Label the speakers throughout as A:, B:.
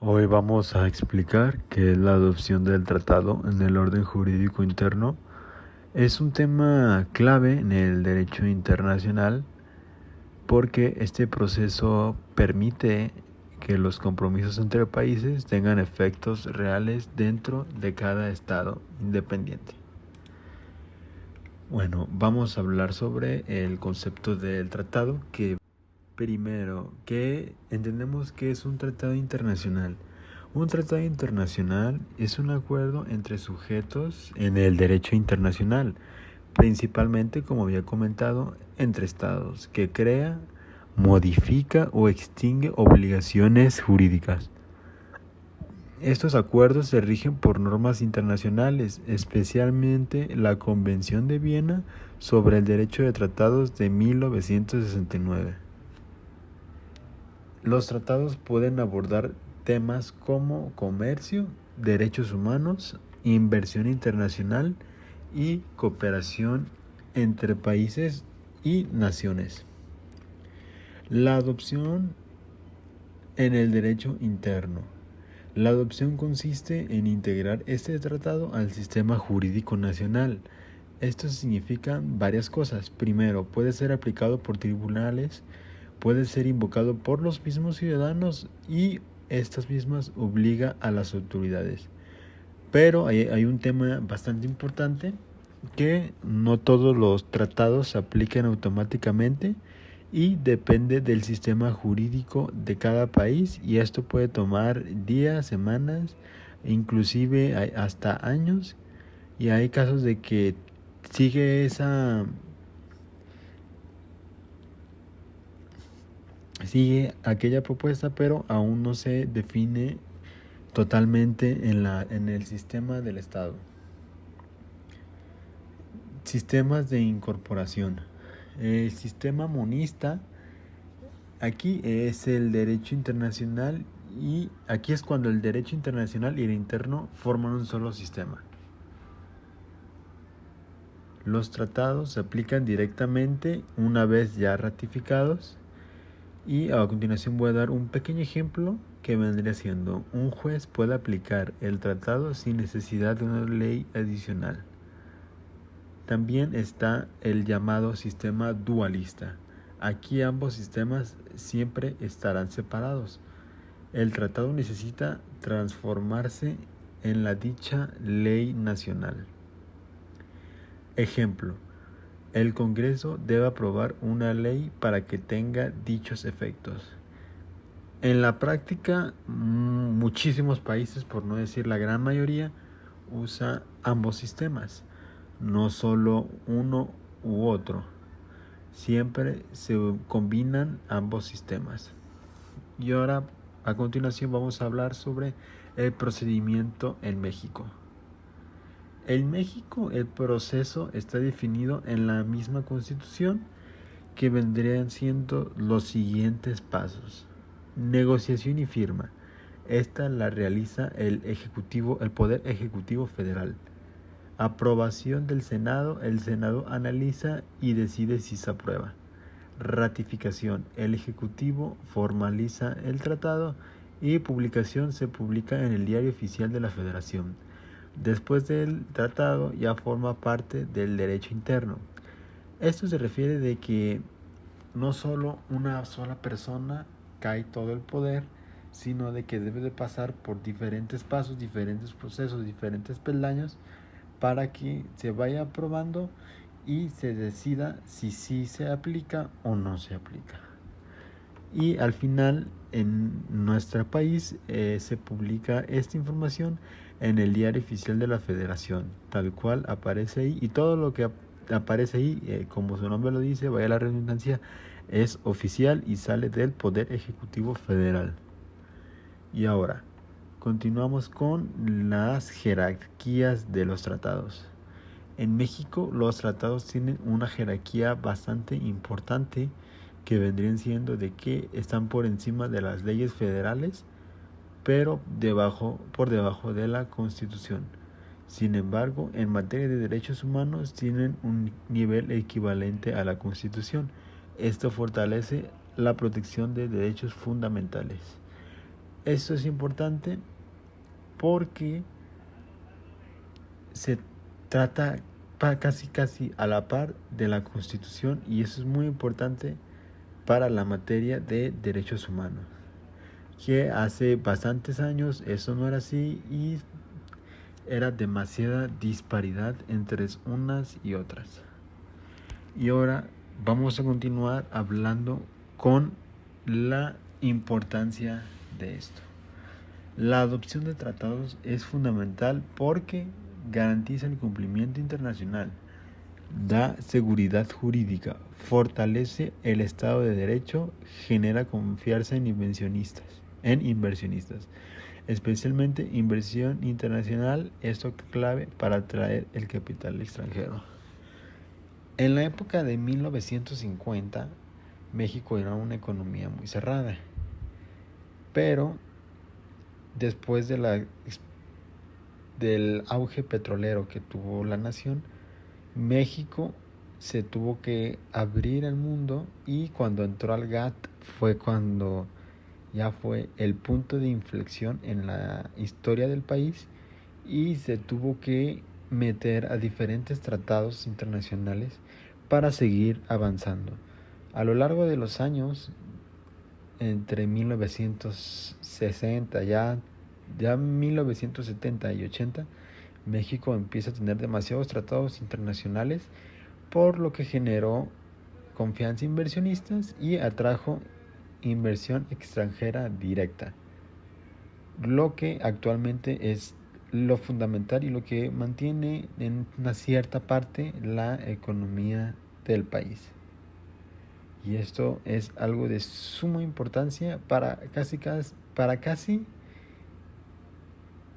A: Hoy vamos a explicar qué es la adopción del tratado en el orden jurídico interno. Es un tema clave en el derecho internacional porque este proceso permite que los compromisos entre países tengan efectos reales dentro de cada estado independiente. Bueno, vamos a hablar sobre el concepto del tratado, que primero, que entendemos que es un tratado internacional. Un tratado internacional es un acuerdo entre sujetos en el derecho internacional, principalmente, como había comentado, entre estados, que crea, modifica o extingue obligaciones jurídicas. Estos acuerdos se rigen por normas internacionales, especialmente la Convención de Viena sobre el Derecho de Tratados de 1969. Los tratados pueden abordar temas como comercio, derechos humanos, inversión internacional y cooperación entre países y naciones. La adopción en el derecho interno. La adopción consiste en integrar este tratado al sistema jurídico nacional. Esto significa varias cosas. Primero, puede ser aplicado por tribunales, puede ser invocado por los mismos ciudadanos y estas mismas obliga a las autoridades. Pero hay un tema bastante importante, que no todos los tratados se aplican automáticamente y depende del sistema jurídico de cada país, y esto puede tomar días, semanas, inclusive hasta años, y hay casos de que sigue aquella propuesta, pero aún no se define totalmente en el sistema del Estado. Sistemas de incorporación. El sistema monista, aquí es el derecho internacional, y aquí es cuando el derecho internacional y el interno forman un solo sistema. Los tratados se aplican directamente una vez ya ratificados, y a continuación voy a dar un pequeño ejemplo que vendría siendo: un juez puede aplicar el tratado sin necesidad de una ley adicional. También está el llamado sistema dualista. Aquí ambos sistemas siempre estarán separados. El tratado necesita transformarse en la dicha ley nacional. Ejemplo: el Congreso debe aprobar una ley para que tenga dichos efectos. En la práctica, muchísimos países, por no decir la gran mayoría, usa ambos sistemas, no solo uno u otro. Siempre se combinan ambos sistemas. Y ahora, a continuación, vamos a hablar sobre el procedimiento en México. En México, el proceso está definido en la misma Constitución, que vendrían siendo los siguientes pasos: negociación y firma. Esta la realiza el Poder Ejecutivo Federal. Aprobación del Senado. El Senado analiza y decide si se aprueba. Ratificación. El Ejecutivo formaliza el tratado, y publicación. Se publica en el Diario Oficial de la Federación. Después del tratado ya forma parte del derecho interno. Esto se refiere de que no solo una sola persona cae todo el poder, sino de que debe de pasar por diferentes pasos, diferentes procesos, diferentes peldaños, para que se vaya aprobando y se decida si sí se aplica o no se aplica. Y al final, en nuestro país, se publica esta información en el Diario Oficial de la Federación, tal cual aparece ahí, y todo lo que aparece ahí, como su nombre lo dice, vaya la redundancia, es oficial y sale del Poder Ejecutivo Federal. Y ahora, continuamos con las jerarquías de los tratados. En México, los tratados tienen una jerarquía bastante importante, que vendrían siendo de que están por encima de las leyes federales, pero por debajo de la Constitución. Sin embargo, en materia de derechos humanos tienen un nivel equivalente a la Constitución. Esto fortalece la protección de derechos fundamentales. Esto es importante porque se trata casi a la par de la Constitución, y eso es muy importante para la materia de derechos humanos, que hace bastantes años eso no era así y era demasiada disparidad entre unas y otras. Y ahora vamos a continuar hablando con la importancia de esto. La adopción de tratados es fundamental porque garantiza el cumplimiento internacional, da seguridad jurídica, fortalece el Estado de Derecho, genera confianza en inversionistas, especialmente inversión internacional, esto es clave para atraer el capital extranjero. En la época de 1950, México era una economía muy cerrada, pero después del auge petrolero que tuvo la nación, México se tuvo que abrir al mundo, y cuando entró al GATT fue cuando ya fue el punto de inflexión en la historia del país, y se tuvo que meter a diferentes tratados internacionales para seguir avanzando. A lo largo de los años, entre 1960, ya 1970 y 80, México empieza a tener demasiados tratados internacionales, por lo que generó confianza inversionistas y atrajo inversión extranjera directa, lo que actualmente es lo fundamental y lo que mantiene en una cierta parte la economía del país. Y esto es algo de suma importancia para casi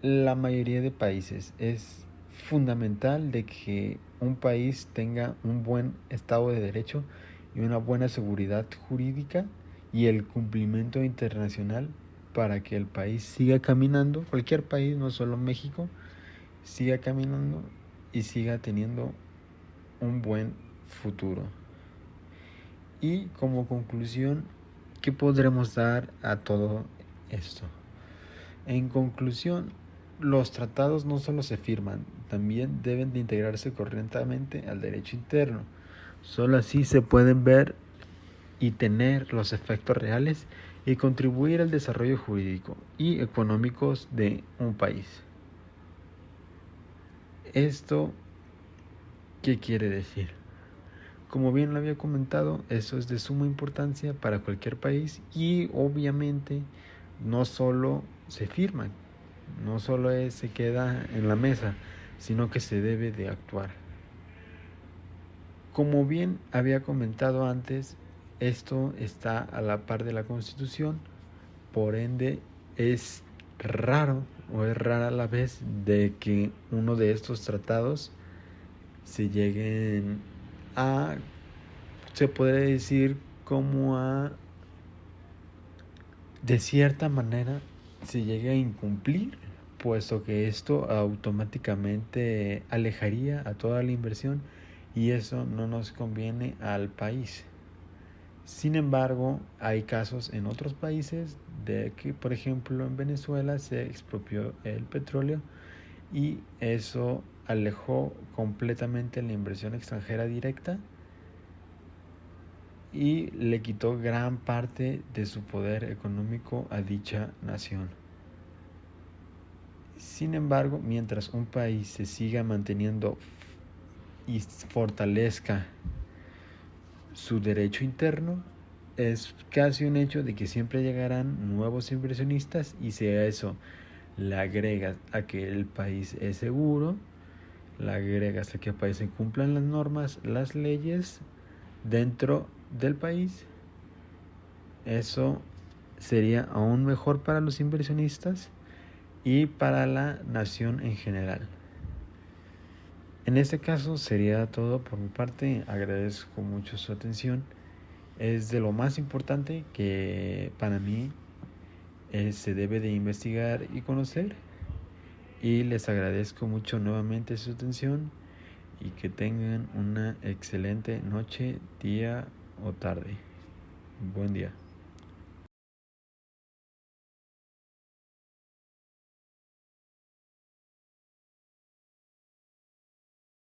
A: la mayoría de países. Es fundamental de que un país tenga un buen Estado de Derecho y una buena seguridad jurídica y el cumplimiento internacional para que el país siga caminando, cualquier país, no solo México, siga caminando y siga teniendo un buen futuro. Y como conclusión, ¿qué podremos dar a todo esto? En conclusión, los tratados no solo se firman, también deben de integrarse correctamente al derecho interno. Solo así se pueden ver y tener los efectos reales y contribuir al desarrollo jurídico y económicos de un país. ¿Esto qué quiere decir? Como bien lo había comentado, eso es de suma importancia para cualquier país, y obviamente no solo se firman, no solo se queda en la mesa, sino que se debe de actuar. Como bien había comentado antes, esto está a la par de la Constitución, por ende es raro o es rara la vez de que uno de estos tratados se lleguen a, se puede decir como de cierta manera, se llegue a incumplir, puesto que esto automáticamente alejaría a toda la inversión y eso no nos conviene al país. Sin embargo, hay casos en otros países de que, por ejemplo, en Venezuela se expropió el petróleo y eso alejó completamente la inversión extranjera directa y le quitó gran parte de su poder económico a dicha nación. Sin embargo, mientras un país se siga manteniendo y fortalezca su derecho interno, es casi un hecho de que siempre llegarán nuevos inversionistas, y si a eso le agregas a que el país es seguro, le agregas a que el país se cumplan las normas, las leyes dentro del país, eso sería aún mejor para los inversionistas y para la nación en general. En este caso sería todo por mi parte. Agradezco mucho su atención. Es de lo más importante que para mí se debe de investigar y conocer, y les agradezco mucho nuevamente su atención y que tengan una excelente noche, día o tarde. Buen día.